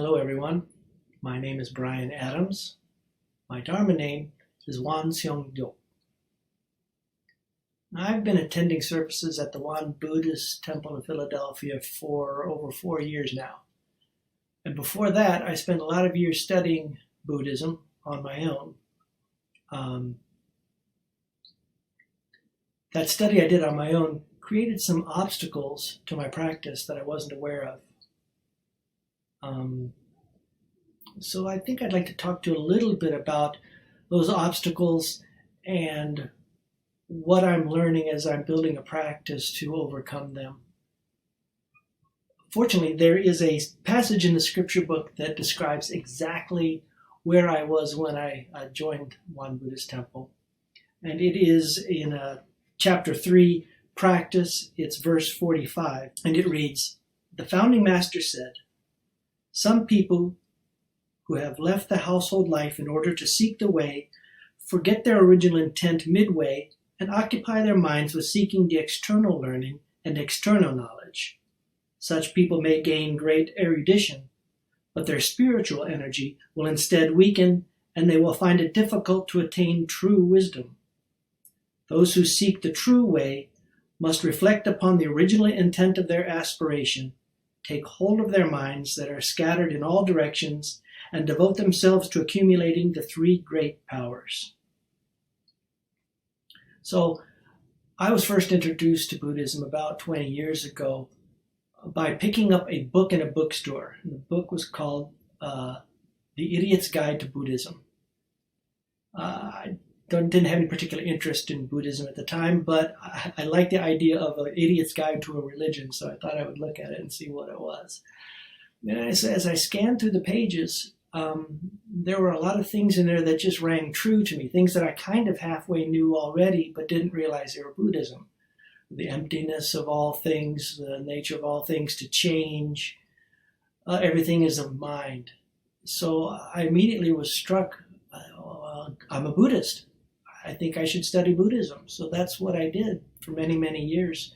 Hello everyone, my name is Brian Adams. My Dharma name is SeongDeok. I've been attending services at the Won-Buddhist temple in Philadelphia for over 4 years now. And before that, I spent a lot of years studying Buddhism on my own. That study I did on my own created some obstacles to my practice that I wasn't aware of. So I think I'd like to talk to you a little bit about those obstacles and what I'm learning as I'm building a practice to overcome them. Fortunately, there is a passage in the scripture book that describes exactly where I was when I joined Won-Buddhist temple. And it is in chapter 3, Practice. It's verse 45. And it reads, "The founding master said, some people who have left the household life in order to seek the way forget their original intent midway and occupy their minds with seeking the external learning and external knowledge. Such people may gain great erudition, but their spiritual energy will instead weaken, and they will find it difficult to attain true wisdom. Those who seek the true way must reflect upon the original intent of their aspiration, take hold of their minds that are scattered in all directions, and devote themselves to accumulating the three great powers." So I was first introduced to Buddhism about 20 years ago by picking up a book in a bookstore. And the book was called The Idiot's Guide to Buddhism. I didn't have any particular interest in Buddhism at the time, but I liked the idea of an idiot's guide to a religion, so I thought I would look at it and see what it was. And as I scanned through the pages, there were a lot of things in there that just rang true to me, things that I kind of halfway knew already, but didn't realize they were Buddhism. The emptiness of all things, the nature of all things to change, everything is of mind. So I immediately was struck, I'm a Buddhist. I think I should study Buddhism. So that's what I did for many, many years.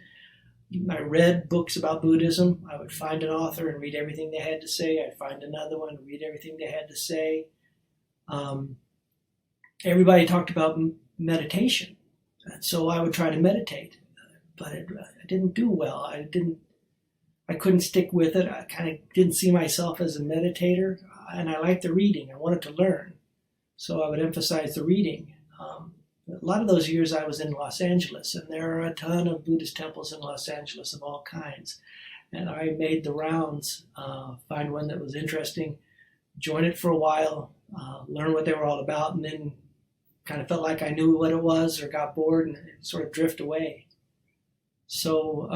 I read books about Buddhism. I would find an author and read everything they had to say. I'd find another one, read everything they had to say. Everybody talked about meditation. And so I would try to meditate, but I didn't do well. I couldn't stick with it. I kind of didn't see myself as a meditator, and I liked the reading. I wanted to learn. So I would emphasize the reading. A lot of those years I was in Los Angeles, and there are a ton of Buddhist temples in Los Angeles of all kinds. And I made the rounds, find one that was interesting, join it for a while, learn what they were all about, and then kind of felt like I knew what it was or got bored and sort of drift away. So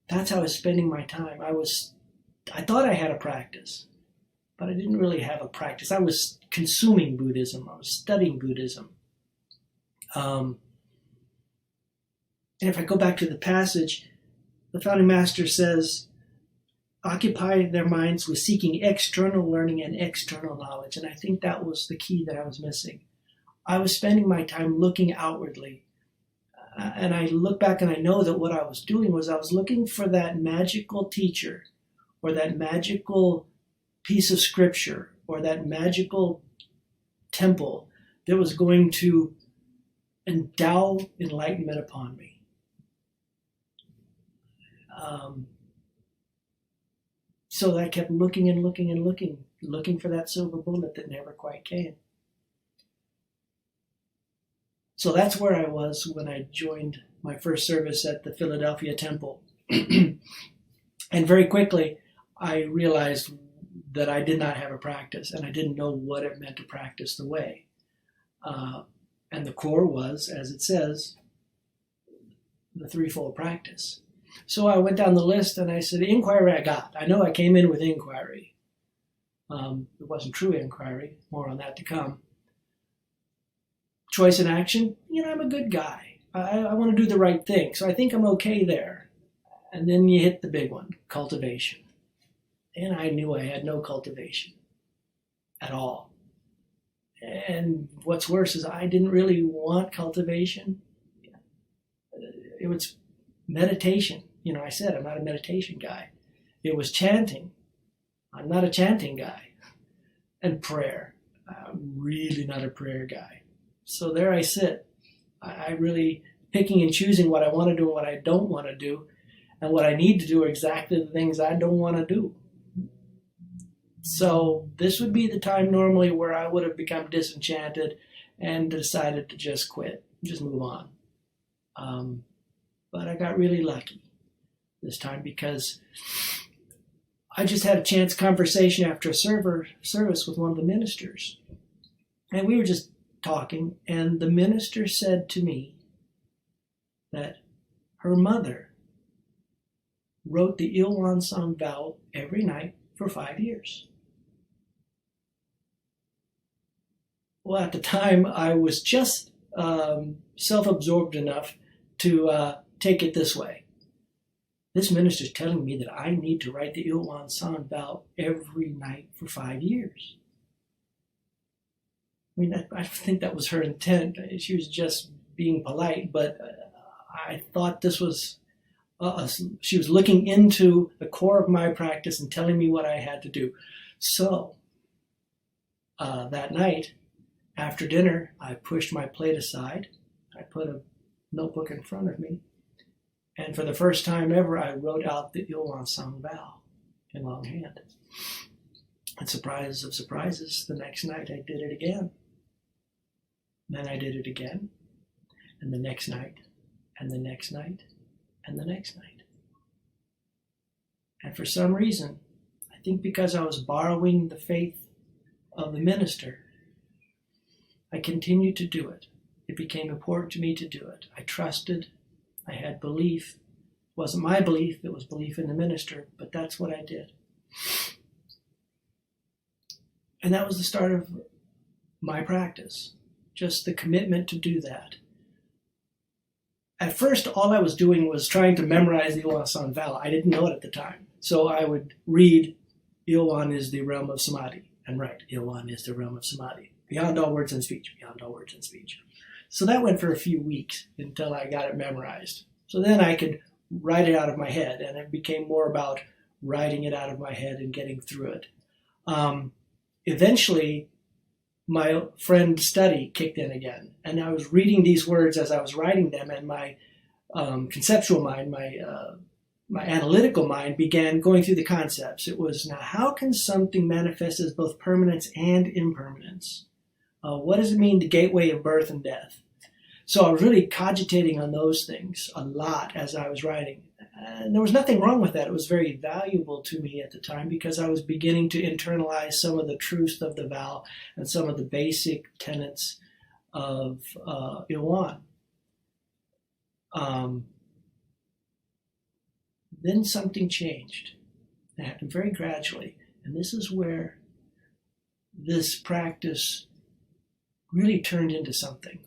that's how I was spending my time. I thought I had a practice, but I didn't really have a practice. I was consuming Buddhism. I was studying Buddhism. And if I go back to the passage, the founding master says, occupy their minds with seeking external learning and external knowledge. And I think that was the key that I was missing. I was spending my time looking outwardly. And I look back and I know that what I was doing was I was looking for that magical teacher or that magical piece of scripture or that magical temple that was going to endow enlightenment upon me. So I kept looking and looking and looking for that silver bullet that never quite came. So that's where I was when I joined my first service at the Philadelphia temple. And very quickly, I realized that I did not have a practice, and I didn't know what it meant to practice the way. And the core was, as it says, the threefold practice. So I went down the list and I said, the inquiry I got. I know I came in with inquiry. It wasn't true inquiry. More on that to come. Choice and action. I'm a good guy. I want to do the right thing. So I think I'm okay there. And then you hit the big one, cultivation. And I knew I had no cultivation at all. And what's worse is I didn't really want cultivation. It was meditation. I said I'm not a meditation guy. It was chanting. I'm not a chanting guy. And prayer. I'm really not a prayer guy. So there I sit. I really picking and choosing what I want to do and what I don't want to do. And what I need to do are exactly the things I don't want to do. So this would be the time normally where I would have become disenchanted and decided to just quit, just move on. But I got really lucky this time because I just had a chance conversation after a service with one of the ministers. And we were just talking, and the minister said to me that her mother wrote the Il-Won-Sang Vow every night for 5 years. Well, at the time, I was just self-absorbed enough to take it this way. This minister's telling me that I need to write the Il-Won-Sang Vow every night for 5 years. I mean, I don't think that was her intent. She was just being polite, but I thought this was, she was looking into the core of my practice and telling me what I had to do. So, that night, after dinner, I pushed my plate aside. I put a notebook in front of me. And for the first time ever, I wrote out the Il-Won-Sang Vow in longhand. And surprise of surprises, the next night I did it again. Then I did it again. And the next night, and the next night, and the next night. And for some reason, I think because I was borrowing the faith of the minister, I continued to do it. It became important to me to do it. I trusted. I had belief. It wasn't my belief, it was belief in the minister, but that's what I did. And that was the start of my practice. Just the commitment to do that. At first, all I was doing was trying to memorize the Il-Won-Sang Vow. I didn't know it at the time. So I would read, Il-Won is the realm of samadhi, and write, Il-Won is the realm of samadhi. Beyond all words and speech, beyond all words and speech. So that went for a few weeks until I got it memorized. So then I could write it out of my head, and it became more about writing it out of my head and getting through it. Eventually, my friend study kicked in again, and I was reading these words as I was writing them, and my conceptual mind, my analytical mind began going through the concepts. It was, now how can something manifest as both permanence and impermanence? What does it mean, the gateway of birth and death? So I was really cogitating on those things a lot as I was writing. And there was nothing wrong with that. It was very valuable to me at the time because I was beginning to internalize some of the truth of the vow and some of the basic tenets of Il-Won. Then something changed. It happened very gradually. And this is where this practice really turned into something.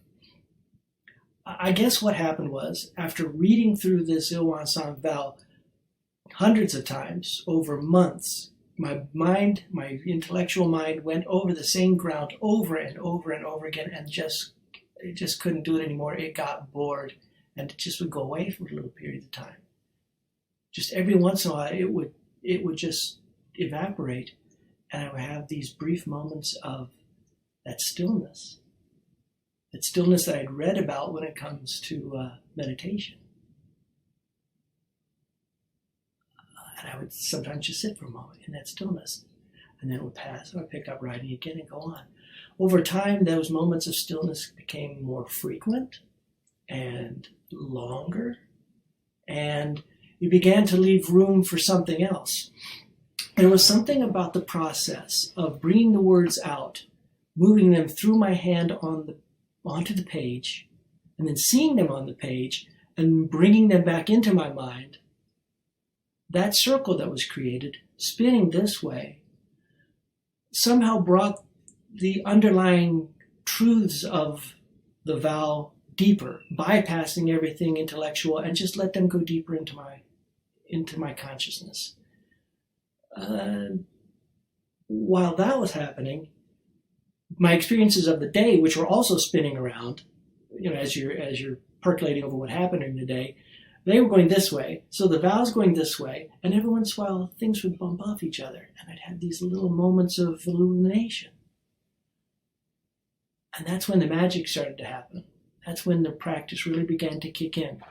I guess what happened was, after reading through this Il-Won-Sang Vow hundreds of times over months, my mind, my intellectual mind, went over the same ground over and over and over again, and it just couldn't do it anymore. It got bored, and it just would go away for a little period of time. Just every once in a while, it would just evaporate, and I would have these brief moments of that stillness. That stillness that I'd read about when it comes to meditation. And I would sometimes just sit for a moment in that stillness. And then it would pass, and I'd pick up writing again and go on. Over time, those moments of stillness became more frequent and longer. And you began to leave room for something else. There was something about the process of bringing the words out, moving them through my hand onto the page, and then seeing them on the page, and bringing them back into my mind. That circle that was created, spinning this way, somehow brought the underlying truths of the vow deeper, bypassing everything intellectual, and just let them go deeper into my consciousness. While that was happening, my experiences of the day, which were also spinning around, as you're percolating over what happened in the day, they were going this way, so the vow's going this way, and every once in a while things would bump off each other, and I'd have these little moments of illumination. And that's when the magic started to happen. That's when the practice really began to kick in.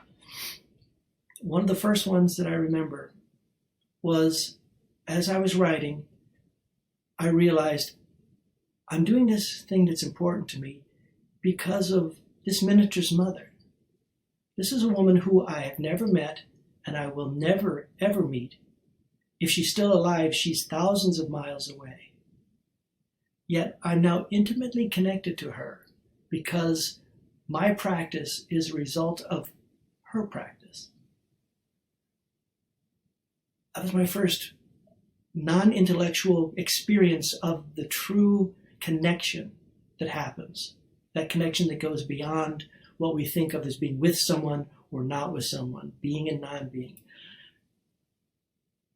One of the first ones that I remember was, as I was writing, I realized I'm doing this thing that's important to me because of this minister's mother. This is a woman who I have never met and I will never, ever meet. If she's still alive, she's thousands of miles away. Yet I'm now intimately connected to her because my practice is a result of her practice. That was my first non-intellectual experience of the true connection that happens. That connection that goes beyond what we think of as being with someone or not with someone, being and non-being.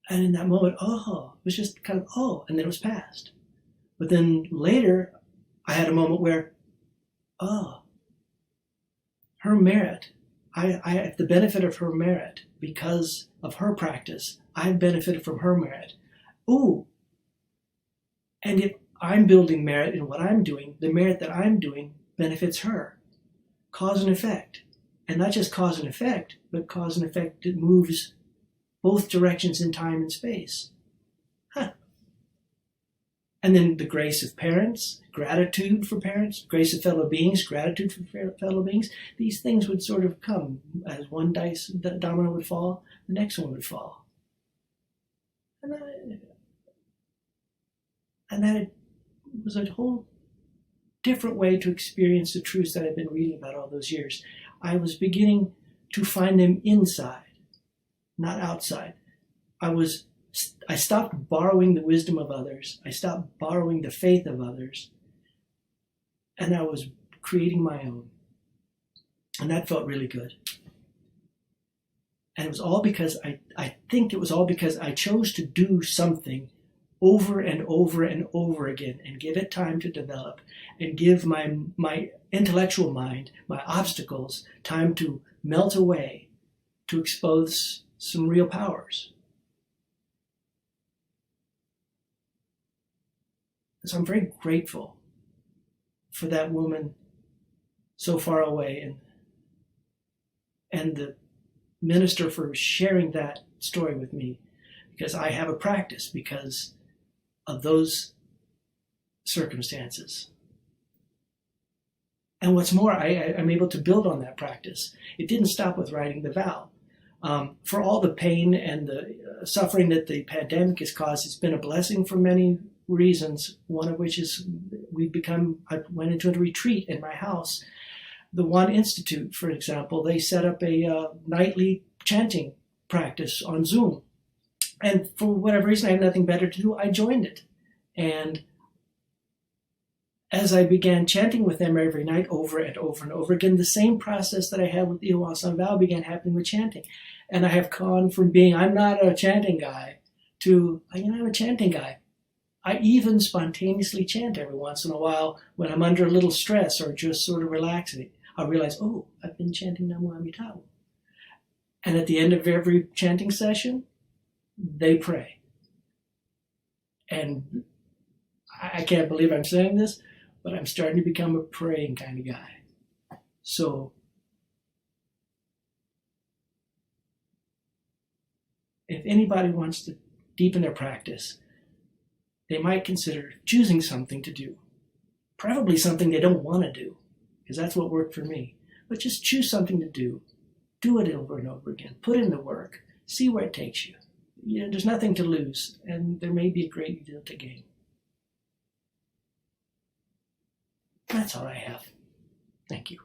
And in that moment, it was just kind of, and then it was past. But then later, I had a moment where, her merit, I have the benefit of her merit because of her practice. I've benefited from her merit. And if I'm building merit in what I'm doing, the merit that I'm doing benefits her. Cause and effect. And not just cause and effect, but cause and effect that moves both directions in time and space. And then the grace of parents, gratitude for parents, grace of fellow beings, gratitude for fellow beings. These things would sort of come as one domino would fall, the next one would fall. And that it was a whole different way to experience the truths that I've been reading about all those years. I was beginning to find them inside, not outside. I stopped borrowing the wisdom of others. I stopped borrowing the faith of others. And I was creating my own. And that felt really good. And it was all because, I think it was all because I chose to do something over and over and over again and give it time to develop and give my intellectual mind, my obstacles, time to melt away, to expose some real powers. So I'm very grateful for that woman so far away and the minister for sharing that story with me, because I have a practice because of those circumstances. And what's more, I'm able to build on that practice. It didn't stop with writing the vow. For all the pain and the suffering that the pandemic has caused, it's been a blessing for many reasons, one of which is I went into a retreat in my house. The One Institute, for example, they set up a nightly chanting practice on Zoom. And for whatever reason, I had nothing better to do, I joined it. And as I began chanting with them every night over and over and over again, the same process that I had with Il-Won-Sang Vow began happening with chanting. And I have gone from being, I'm not a chanting guy, to, I'm a chanting guy. I even spontaneously chant every once in a while when I'm under a little stress or just sort of relaxing. I realize, I've been chanting Namo Amitabha. And at the end of every chanting session, they pray. And I can't believe I'm saying this, but I'm starting to become a praying kind of guy. So if anybody wants to deepen their practice, they might consider choosing something to do. Preferably something they don't want to do, because that's what worked for me. But just choose something to do. Do it over and over again. Put in the work. See where it takes you. There's nothing to lose, and there may be a great deal to gain. That's all I have. Thank you.